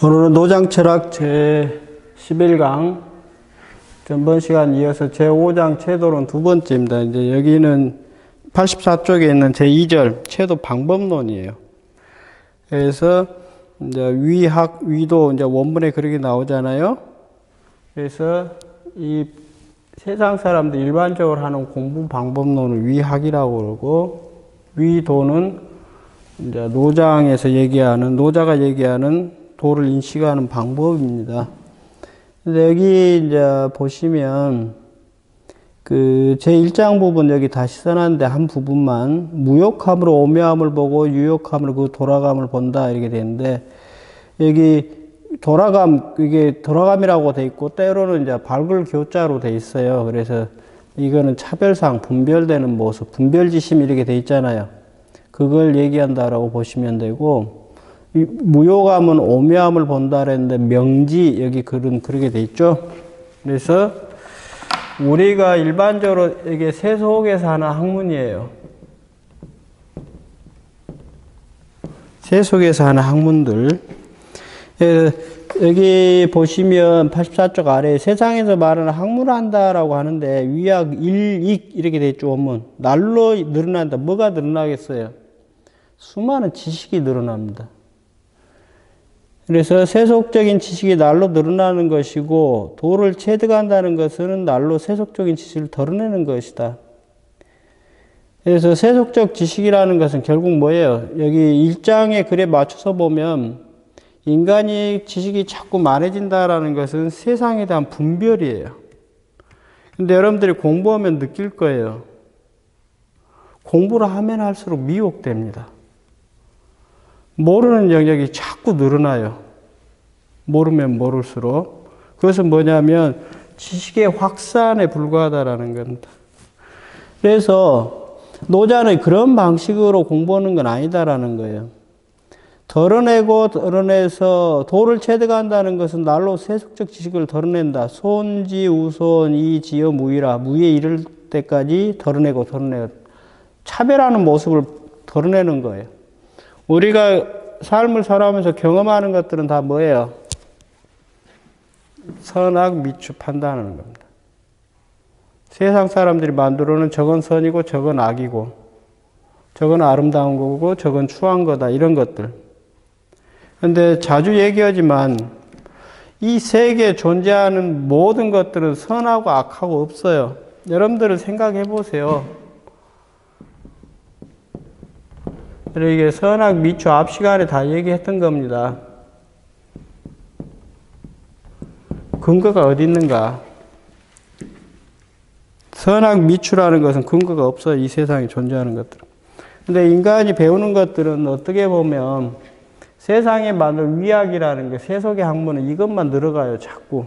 오늘은 노장철학 제11강 전번 시간 이어서 제5장 채도론 두 번째입니다. 이제 여기는 84쪽에 있는 제2절 채도 방법론이에요. 그래서 이제 위학, 위도 이제 원문에 그렇게 나오잖아요. 그래서 이 세상 사람들 일반적으로 하는 공부 방법론을 위학이라고 그러고, 위도는 이제 노장에서 얘기하는, 노자가 얘기하는 도를 인식하는 방법입니다. 근데 여기 이제 보시면 그 제1장 부분 여기 다시 써놨는데 한 부분만 무욕함으로 오묘함을 보고 유욕함으로 그 돌아감을 본다 이렇게 되는데, 여기 돌아감, 이게 돌아감이라고 돼 있고 때로는 이제 발굴 교자로 돼 있어요. 그래서 이거는 차별상 분별되는 모습, 분별지심 이렇게 돼 있잖아요. 그걸 얘기한다라고 보시면 되고, 이 무욕함은 오묘함을 본다 그랬는데 명지 여기 글은 그렇게 돼 있죠. 그래서 우리가 일반적으로 이게 세속에서 하는 학문이에요. 세속에서 하는 학문들. 여기 보시면 84쪽 아래에 세상에서 말하는 학문을 한다라고 하는데 위학 일익 이렇게 돼 있죠. 원문. 날로 늘어난다. 뭐가 늘어나겠어요? 수많은 지식이 늘어납니다. 그래서 세속적인 지식이 날로 늘어나는 것이고, 도를 체득한다는 것은 날로 세속적인 지식을 덜어내는 것이다. 그래서 세속적 지식이라는 것은 결국 뭐예요? 여기 1장의 글에 맞춰서 보면 인간이 지식이 자꾸 많아진다라는 것은 세상에 대한 분별이에요. 근데 여러분들이 공부하면 느낄 거예요. 공부를 하면 할수록 미혹됩니다. 모르는 영역이 자꾸 늘어나요. 모르면 모를수록. 그것은 뭐냐면 지식의 확산에 불과하다라는 겁니다. 그래서 노자는 그런 방식으로 공부하는 건 아니다라는 거예요. 덜어내고 덜어내서 도를 체득한다는 것은 날로 세속적 지식을 덜어낸다. 손지 우손 이지어 무이라. 무에 이를 때까지 덜어내고 차별하는 모습을 덜어내는 거예요. 우리가 삶을 살아가면서 경험하는 것들은 다 뭐예요? 선악 미추 판단하는 겁니다. 세상 사람들이 만들어놓은 저건 선이고 저건 악이고 저건 아름다운 거고 저건 추한 거다 이런 것들. 근데 자주 얘기하지만 이 세계에 존재하는 모든 것들은 선하고 악하고 없어요. 여러분들은 생각해 보세요. 이게 선악 미추 앞 시간에 다 얘기했던 겁니다. 근거가 어디 있는가? 선악 미추라는 것은 근거가 없어요. 이 세상에 존재하는 것들은. 근데 인간이 배우는 것들은 어떻게 보면 세상에 만든 위학이라는 게 세속의 학문은 이것만 늘어가요. 자꾸.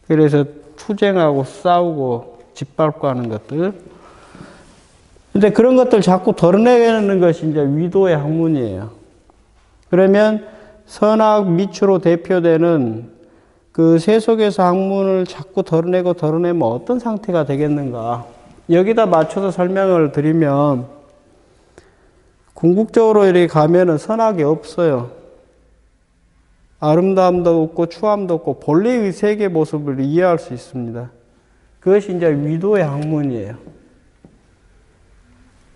그래서 투쟁하고 싸우고 짓밟고 하는 것들. 근데 그런 것들 자꾸 덜어내는 것이 이제 위도의 학문이에요. 그러면 선악 미추로 대표되는 그 세속에서 학문을 자꾸 덜어내면 어떤 상태가 되겠는가? 여기다 맞춰서 설명을 드리면 궁극적으로 이렇게 가면은 선악이 없어요. 아름다움도 없고 추함도 없고 본래의 세계 모습을 이해할 수 있습니다. 그것이 이제 위도의 학문이에요.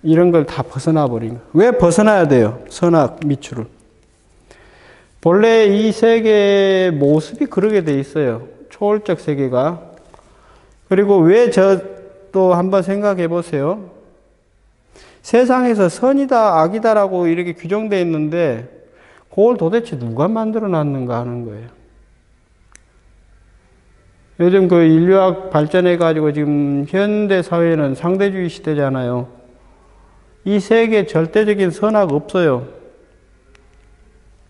이런 걸 다 벗어나 버린 거예요. 왜 벗어나야 돼요? 선악 미추를. 본래 이 세계의 모습이 그러게 돼 있어요. 초월적 세계가. 그리고 왜 또 한번 생각해 보세요. 세상에서 선이다 악이다라고 이렇게 규정되어 있는데 그걸 도대체 누가 만들어 놨는가 하는 거예요. 요즘 그 인류학 발전해 가지고 지금 현대 사회는 상대주의 시대잖아요. 이 세계에 절대적인 선악 없어요.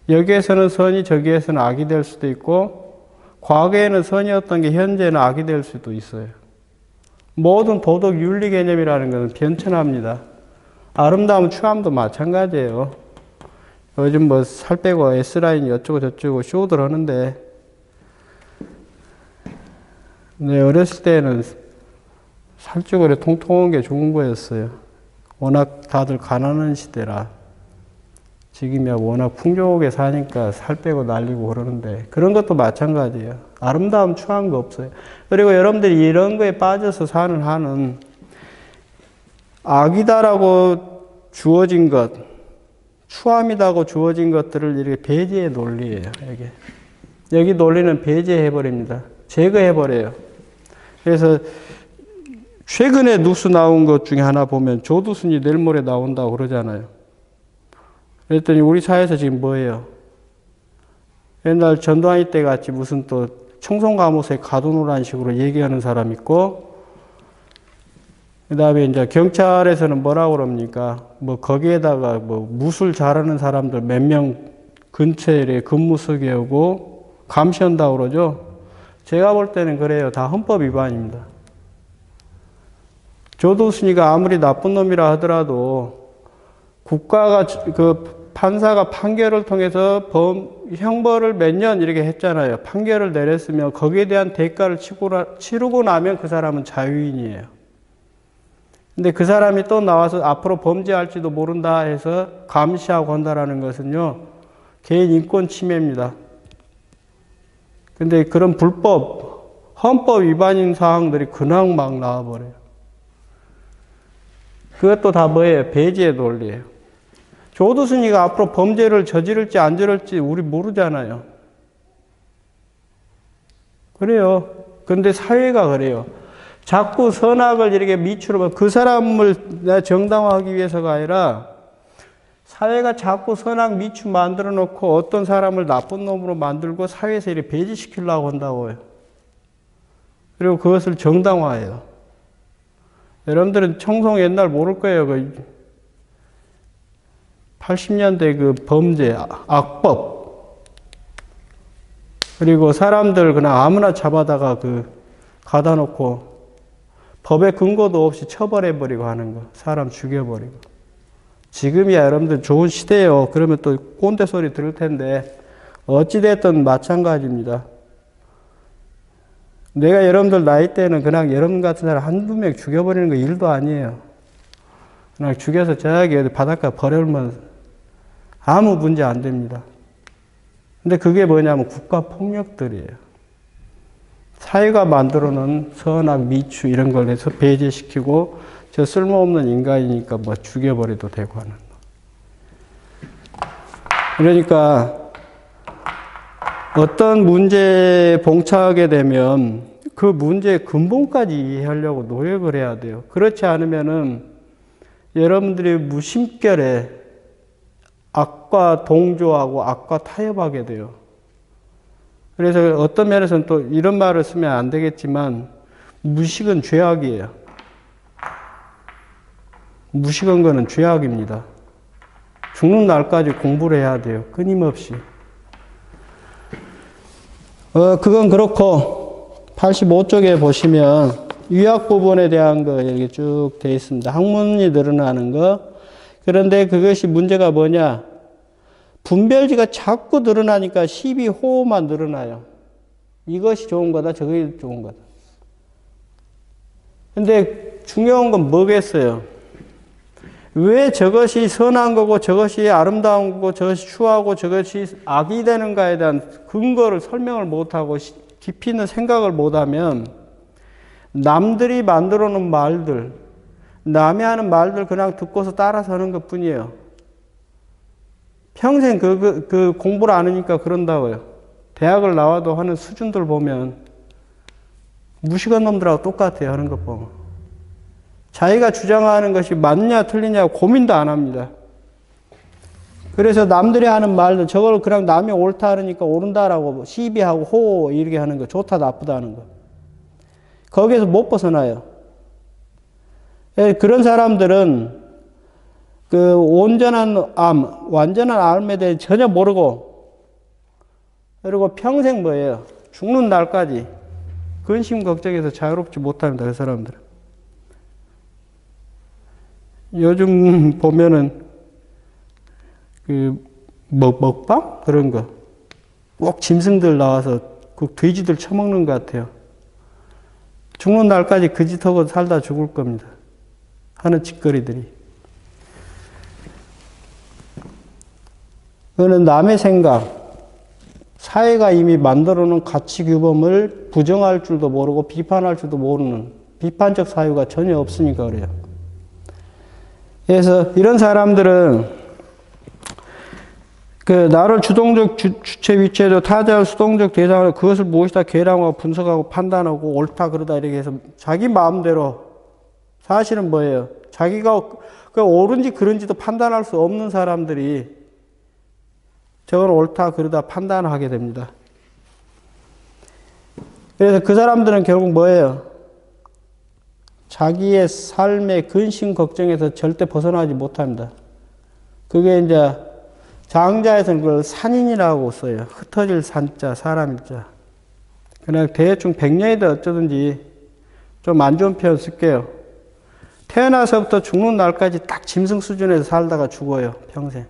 여기에서는 선이 저기에서는 악이 될 수도 있고, 과거에는 선이었던 게 현재는 악이 될 수도 있어요. 모든 도덕 윤리 개념이라는 것은 변천합니다. 아름다움 추함도 마찬가지예요. 요즘 뭐 살 빼고 S라인 어쩌고 저쩌고 쇼들 하는데, 네, 어렸을 때는 살찌고 통통한 게 좋은 거였어요. 워낙 다들 가난한 시대라. 지금이야 워낙 풍족하게 사니까 살 빼고 날리고 그러는데 그런 것도 마찬가지예요. 아름다움 추한 거 없어요. 그리고 여러분들이 이런 거에 빠져서 사는 한은 악이다라고 주어진 것, 추함이다고 주어진 것들을 이렇게 배제의 논리예요. 여기 논리는 배제해버립니다. 제거해버려요. 그래서 최근에 뉴스 나온 것 중에 하나 보면 조두순이 내일 모레 나온다고 그러잖아요. 그랬더니 우리 사회에서 지금 뭐예요? 옛날 전두환이 때 같이 무슨 또 청송감옥에 가두노란 식으로 얘기하는 사람 있고, 그 다음에 이제 경찰에서는 뭐라고 그럽니까? 뭐 거기에다가 뭐 무술 잘하는 사람들 몇 명 근처에 근무석에 오고 감시한다고 그러죠? 제가 볼 때는 그래요. 다 헌법 위반입니다. 조두순이가 아무리 나쁜 놈이라 하더라도 국가가 판사가 판결을 통해서 형벌을 몇 년 이렇게 했잖아요. 판결을 내렸으면 거기에 대한 대가를 치르고 나면 그 사람은 자유인이에요. 근데 그 사람이 또 나와서 앞으로 범죄할지도 모른다 해서 감시하고 한다라는 것은요, 개인 인권 침해입니다. 근데 그런 헌법 위반인 사항들이 그냥 막 나와버려요. 그것도 다 뭐예요? 배제의 논리예요. 조두순이가 앞으로 범죄를 저지를지 안 저질지 우리 모르잖아요. 그래요. 근데 사회가 그래요. 자꾸 선악을 이렇게 미추르면 그 사람을 정당화하기 위해서가 아니라 사회가 자꾸 선악 미추 만들어 놓고 어떤 사람을 나쁜 놈으로 만들고 사회에서 이렇게 배제시키려고 한다고요. 그리고 그것을 정당화해요. 여러분들은 청송 옛날 모를 거예요. 80년대 그 범죄, 악법. 그리고 사람들 그냥 아무나 잡아다가 가다 놓고 법의 근거도 없이 처벌해버리고 하는 거. 사람 죽여버리고. 지금이야 여러분들 좋은 시대예요. 그러면 또 꼰대 소리 들을 텐데 어찌됐든 마찬가지입니다. 내가 여러분들 나이 때는 그냥 여러분 같은 사람 한두 명 죽여버리는 거 일도 아니에요. 그냥 죽여서 저기 바닷가 버려놓으면 아무 문제 안 됩니다. 근데 그게 뭐냐면 국가폭력들이에요. 사회가 만들어 놓은 선악, 미추 이런 걸 해서 배제시키고 저 쓸모없는 인간이니까 뭐 죽여버려도 되고 하는 거. 그러니까 어떤 문제에 봉착하게 되면 그 문제의 근본까지 이해하려고 노력을 해야 돼요. 그렇지 않으면은 여러분들이 무심결에 악과 동조하고 악과 타협하게 돼요. 그래서 어떤 면에서는 또 이런 말을 쓰면 안 되겠지만 무식은 죄악이에요. 무식한 거는 죄악입니다. 죽는 날까지 공부를 해야 돼요. 끊임없이. 그건 그렇고 85쪽에 보시면 유학 부분에 대한 거 여기 쭉 되어 있습니다. 학문이 늘어나는 거. 그런데 그것이 문제가 뭐냐? 분별지가 자꾸 늘어나니까 시비 호흡만 늘어나요. 이것이 좋은 거다, 저것이 좋은 거다. 근데 중요한 건 뭐겠어요? 왜 저것이 선한 거고 저것이 아름다운 거고 저것이 추하고 저것이 악이 되는가에 대한 근거를 설명을 못하고 깊이 있는 생각을 못하면 남들이 만들어 놓은 말들, 남이 하는 말들 그냥 듣고서 따라서 하는 것 뿐이에요. 평생 그 공부를 안 하니까 그런다고요. 대학을 나와도 하는 수준들 보면 무식한 놈들하고 똑같아요. 하는 것 보면. 자기가 주장하는 것이 맞냐 틀리냐 고민도 안 합니다. 그래서 남들이 하는 말들 저걸 그냥 남이 옳다 하니까 옳은다라고 시비하고 호 이렇게 하는 거 좋다 나쁘다 하는 거. 거기에서 못 벗어나요. 그런 사람들은 그 온전한 암, 완전한 암에 대해 전혀 모르고 그리고 평생 뭐예요? 죽는 날까지 근심 걱정해서 자유롭지 못합니다. 그 사람들은. 요즘 보면은 그 먹방 그런 거 꼭 짐승들 나와서 그 돼지들 처먹는 것 같아요. 죽는 날까지 그 짓하고 살다 죽을 겁니다. 하는 짓거리들이. 그거는 남의 생각, 사회가 이미 만들어 놓은 가치 규범을 부정할 줄도 모르고 비판할 줄도 모르는 비판적 사유가 전혀 없으니까 그래요. 그래서 이런 사람들은 나를 주동적 주체 위치에도 타자를 수동적 대상으로 그것을 무엇이다 계량하고 분석하고 판단하고 옳다 그러다 이렇게 해서 자기 마음대로 사실은 뭐예요? 자기가 옳은지 그른지도 판단할 수 없는 사람들이 저건 옳다 그러다 판단하게 됩니다. 그래서 그 사람들은 결국 뭐예요? 자기의 삶의 근심 걱정에서 절대 벗어나지 못합니다. 그게 이제 장자에서는 그걸 산인이라고 써요. 흩어질 산자, 사람일자. 그냥 대충 백년이든 어쩌든지 좀 안 좋은 표현 쓸게요. 태어나서부터 죽는 날까지 딱 짐승 수준에서 살다가 죽어요. 평생.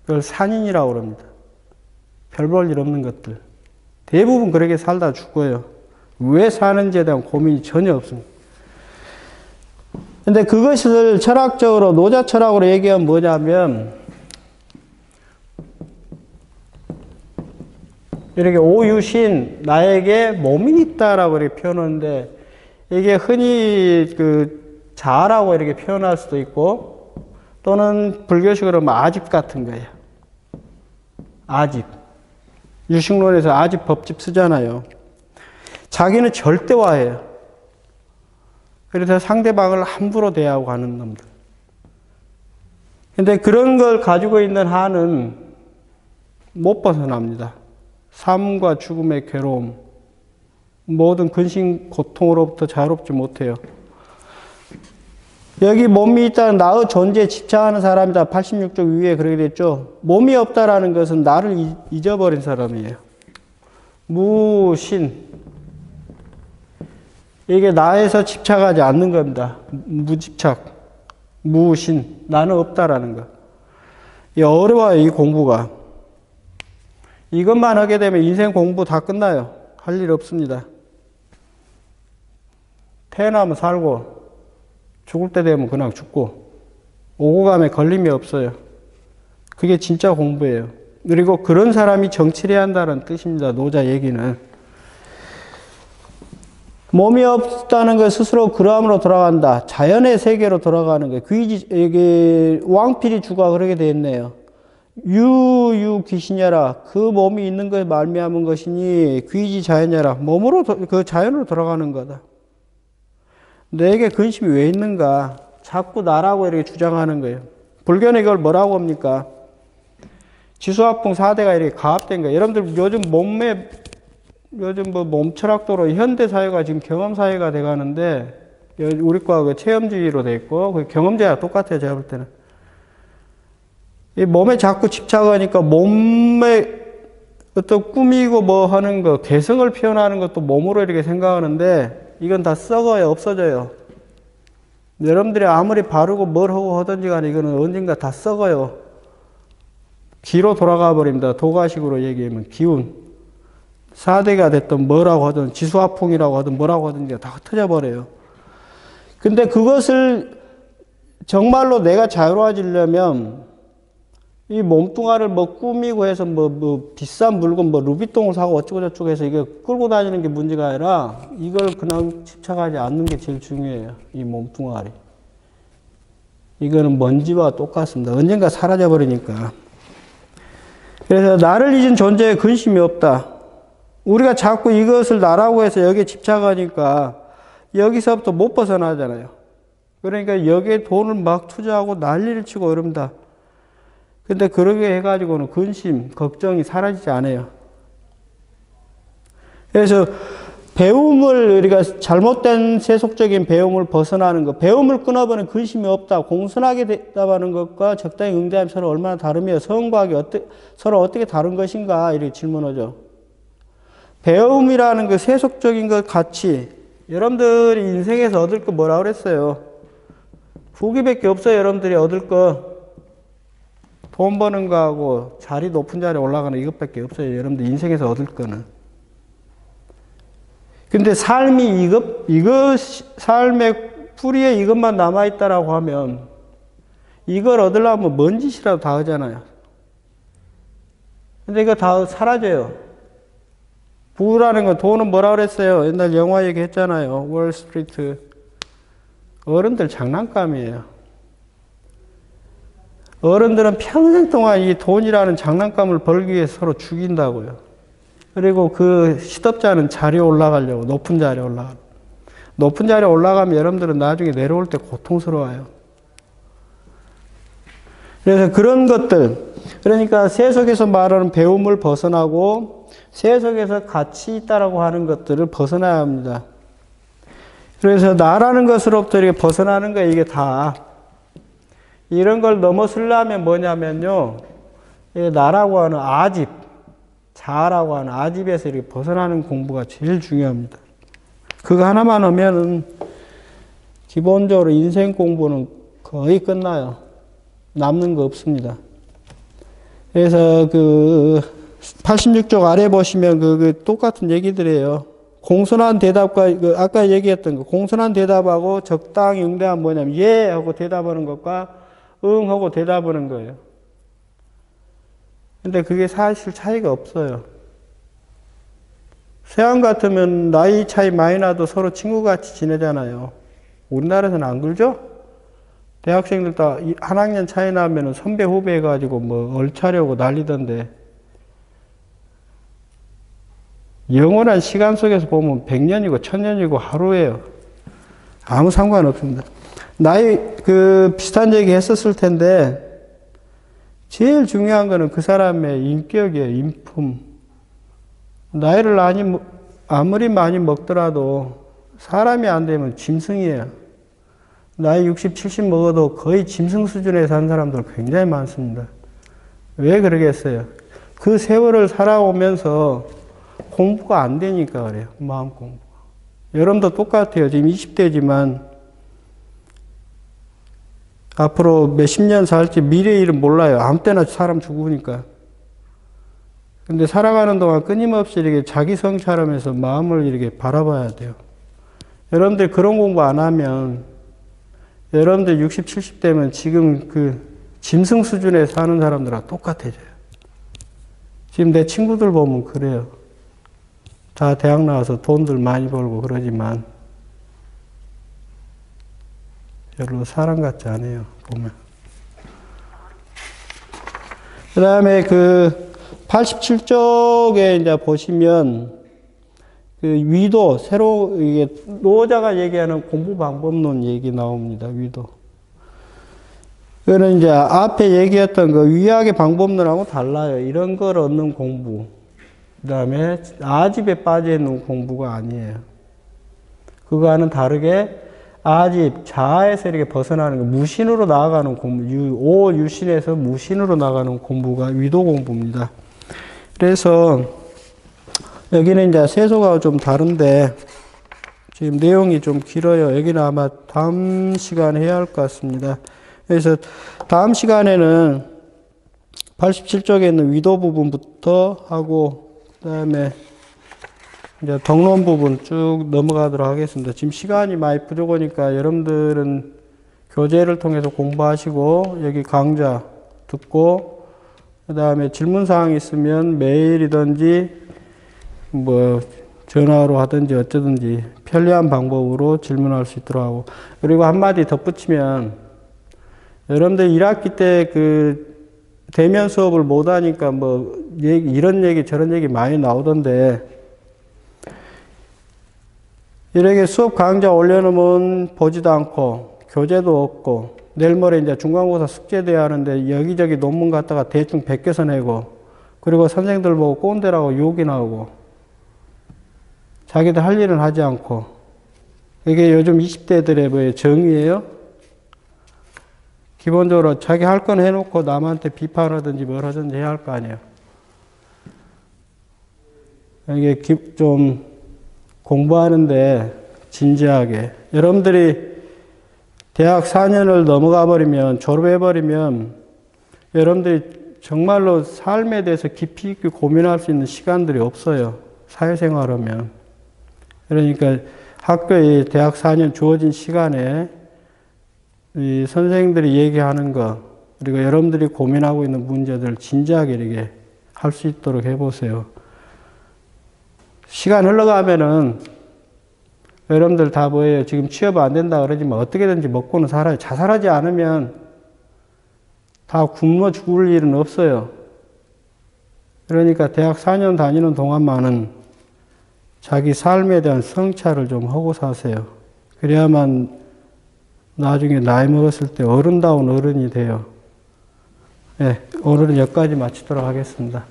그걸 산인이라고 그럽니다. 별 볼 일 없는 것들. 대부분 그렇게 살다 죽어요. 왜 사는지에 대한 고민이 전혀 없습니다. 근데 그것을 철학적으로, 노자 철학으로 얘기하면 뭐냐면, 이렇게 오유신, 나에게 몸이 있다라고 이렇게 표현하는데, 이게 흔히 자아라고 이렇게 표현할 수도 있고, 또는 불교식으로 하면 아집 같은 거예요. 아집. 유식론에서 아집 법집 쓰잖아요. 자기는 절대화해요. 그래서 상대방을 함부로 대하고 하는 놈들. 근데 그런 걸 가지고 있는 한은 못 벗어납니다. 삶과 죽음의 괴로움, 모든 근심 고통으로부터 자유롭지 못해요. 여기 몸이 있다는 나의 존재에 집착하는 사람이다. 86쪽 위에 그렇게 됐죠. 몸이 없다라는 것은 나를 잊어버린 사람이에요. 무신. 이게 나에서 집착하지 않는 겁니다. 무집착. 무신. 나는 없다라는 거. 이 어려워요, 이 공부가. 이것만 하게 되면 인생 공부 다 끝나요. 할 일 없습니다. 태어나면 살고, 죽을 때 되면 그냥 죽고, 오고 가면 걸림이 없어요. 그게 진짜 공부예요. 그리고 그런 사람이 정치를 해야 한다는 뜻입니다. 노자 얘기는. 몸이 없다는 것 스스로 그러함으로 돌아간다. 자연의 세계로 돌아가는 거예요. 이게 왕필이 주가 그렇게 되어 있네요. 유유 귀신이라 그 몸이 있는 것에 말미암은 것이니 귀지 자연이라 몸으로 그 자연으로 돌아가는 거다. 내게 근심이 왜 있는가? 자꾸 나라고 이렇게 주장하는 거예요. 불교는 이걸 뭐라고 합니까? 지수화풍 4대가 이렇게 가압된 거예요. 여러분들 요즘 몸 철학도로 현대사회가 지금 경험사회가 돼가는데, 우리 과가 체험주의로 돼 있고, 경험제와 똑같아요, 제가 볼 때는. 이 몸에 자꾸 집착하니까 몸에 어떤 꾸미고 뭐 하는 거, 개성을 표현하는 것도 몸으로 이렇게 생각하는데, 이건 다 썩어요, 없어져요. 여러분들이 아무리 바르고 뭘 하고 하든지 간에 이거는 언젠가 다 썩어요. 기로 돌아가 버립니다. 도가식으로 얘기하면 기운. 4대가 됐든 뭐라고 하든 지수화풍이라고 하든 뭐라고 하든 다 흩어져 버려요. 근데 그것을 정말로 내가 자유로워지려면 이 몸뚱아리를 뭐 꾸미고 해서 뭐 비싼 물건 뭐 루비통을 사고 어쩌고저쩌고 해서 이게 끌고 다니는 게 문제가 아니라 이걸 그냥 집착하지 않는 게 제일 중요해요. 이 몸뚱아리. 이거는 먼지와 똑같습니다. 언젠가 사라져 버리니까. 그래서 나를 잊은 존재에 근심이 없다. 우리가 자꾸 이것을 나라고 해서 여기에 집착하니까 여기서부터 못 벗어나잖아요. 그러니까 여기에 돈을 막 투자하고 난리를 치고 이럽니다. 근데 그러게 해가지고는 근심, 걱정이 사라지지 않아요. 그래서 배움을 우리가 잘못된 세속적인 배움을 벗어나는 것, 배움을 끊어버리는 근심이 없다. 공손하게 대답하는 것과 적당히 응대하면 서로 얼마나 다르며 성과학이 서로 어떻게 다른 것인가 이렇게 질문하죠. 배움이라는 그 세속적인 것 가치, 여러분들이 인생에서 얻을 거 뭐라 그랬어요? 후기밖에 없어요. 여러분들이 얻을 거. 돈 버는 거하고 자리 높은 자리에 올라가는 이것밖에 없어요. 여러분들 인생에서 얻을 거는. 근데 삶이 삶의 뿌리에 이것만 남아있다라고 하면 이걸 얻으려면 뭔 짓이라도 다 하잖아요. 근데 이거 다 사라져요. 부라는 건 돈은 뭐라 그랬어요? 옛날 영화 얘기 했잖아요. 월스트리트. 어른들 장난감이에요. 어른들은 평생 동안 이 돈이라는 장난감을 벌기 위해서 서로 죽인다고요. 그리고 그 시덥잖은 자리에 올라가려고, 높은 자리에 올라가려고. 높은 자리에 올라가면 여러분들은 나중에 내려올 때 고통스러워요. 그래서 그런 것들, 그러니까 세속에서 말하는 배움을 벗어나고 세속에서 가치 있다라고 하는 것들을 벗어나야 합니다. 그래서 나라는 것으로부터 이렇게 벗어나는 거예요, 이게 다. 이런 걸 넘어서려면 뭐냐면요, 나라고 하는 아집, 자아라고 하는 아집에서 이렇게 벗어나는 공부가 제일 중요합니다. 그거 하나만 하면은 기본적으로 인생 공부는 거의 끝나요. 남는 거 없습니다. 그래서 그 86쪽 아래 보시면 그 똑같은 얘기들이에요. 공손한 대답과 아까 얘기했던 거 공손한 대답하고 적당히 응대하면 뭐냐면 예 하고 대답하는 것과 응 하고 대답하는 거예요. 근데 그게 사실 차이가 없어요. 서양 같으면 나이 차이 많이 나도 서로 친구같이 지내잖아요. 우리나라에서는 안 그러죠? 대학생들 다 한 학년 차이 나면 선배 후배 해가지고 뭐 얼차려고 난리던데. 영원한 시간 속에서 보면 100년이고 1000년이고 하루예요. 아무 상관없습니다. 나이 비슷한 얘기 했었을 텐데 제일 중요한 거는 그 사람의 인격이에요. 인품. 나이를 아무리 많이 먹더라도 사람이 안 되면 짐승이에요. 나이 60, 70 먹어도 거의 짐승 수준에 산 사람들 굉장히 많습니다. 왜 그러겠어요? 그 세월을 살아오면서 공부가 안 되니까 그래요. 마음 공부가. 여러분도 똑같아요. 지금 20대지만 앞으로 몇십 년 살지 미래의 일은 몰라요. 아무 때나 사람 죽으니까. 근데 살아가는 동안 끊임없이 이렇게 자기 성찰하면서 마음을 이렇게 바라봐야 돼요. 여러분들 그런 공부 안 하면 여러분들 60, 70대면 지금 그 짐승 수준에 사는 사람들하고 똑같아져요. 지금 내 친구들 보면 그래요. 다 대학 나와서 돈들 많이 벌고 그러지만 별로 사람 같지 않아요. 보면. 그 다음에 87쪽에 이제 보시면 그 위도, 이게 노자가 얘기하는 공부 방법론 얘기 나옵니다. 위도. 그거는 이제 앞에 얘기했던 그 위학의 방법론하고 달라요. 이런 걸 얻는 공부. 그 다음에 아집에 빠져 있는 공부가 아니에요. 그거와는 다르게 아집, 자아에서 이렇게 벗어나는 거, 무신으로 나아가는 공부, 유신에서 무신으로 나가는 공부가 위도 공부입니다. 그래서 여기는 이제 세속하고 좀 다른데 지금 내용이 좀 길어요. 여기는 아마 다음 시간에 해야 할 것 같습니다. 그래서 다음 시간에는 87쪽에 있는 위도 부분부터 하고 그다음에 이제 덕론 부분 쭉 넘어가도록 하겠습니다. 지금 시간이 많이 부족하니까 여러분들은 교재를 통해서 공부하시고 여기 강좌 듣고 그 다음에 질문사항 있으면 메일이든지 뭐 전화로 하든지 어쩌든지 편리한 방법으로 질문할 수 있도록 하고 그리고 한마디 덧붙이면 여러분들 1학기 때 대면 수업을 못 하니까 뭐 이런 얘기 저런 얘기 많이 나오던데 이렇게 수업 강좌 올려놓으면 보지도 않고 교재도 없고 내일 모레 이제 중간고사 숙제돼야 하는데 여기저기 논문 갖다가 대충 베껴서 내고 그리고 선생님들 보고 꼰대라고 욕이 나오고 자기들 할 일은 하지 않고 이게 요즘 20대들의 뭐 정의예요? 기본적으로 자기 할 건 해놓고 남한테 비판하든지 뭘 하든지 해야 할 거 아니에요. 이게 좀 공부하는데 진지하게 여러분들이 대학 4년을 넘어가 버리면 졸업해 버리면 여러분들이 정말로 삶에 대해서 깊이 있게 고민할 수 있는 시간들이 없어요. 사회생활하면. 그러니까 학교에 대학 4년 주어진 시간에 이 선생님들이 얘기하는 거 그리고 여러분들이 고민하고 있는 문제들을 진지하게 이렇게 할 수 있도록 해보세요. 시간 흘러가면은 여러분들 다 뭐예요? 지금 취업 안 된다 그러지만 어떻게든지 먹고는 살아요. 자살하지 않으면 다 굶어 죽을 일은 없어요. 그러니까 대학 4년 다니는 동안만은 자기 삶에 대한 성찰을 좀 하고 사세요. 그래야만 나중에 나이 먹었을 때 어른다운 어른이 돼요. 네, 오늘은 여기까지 마치도록 하겠습니다.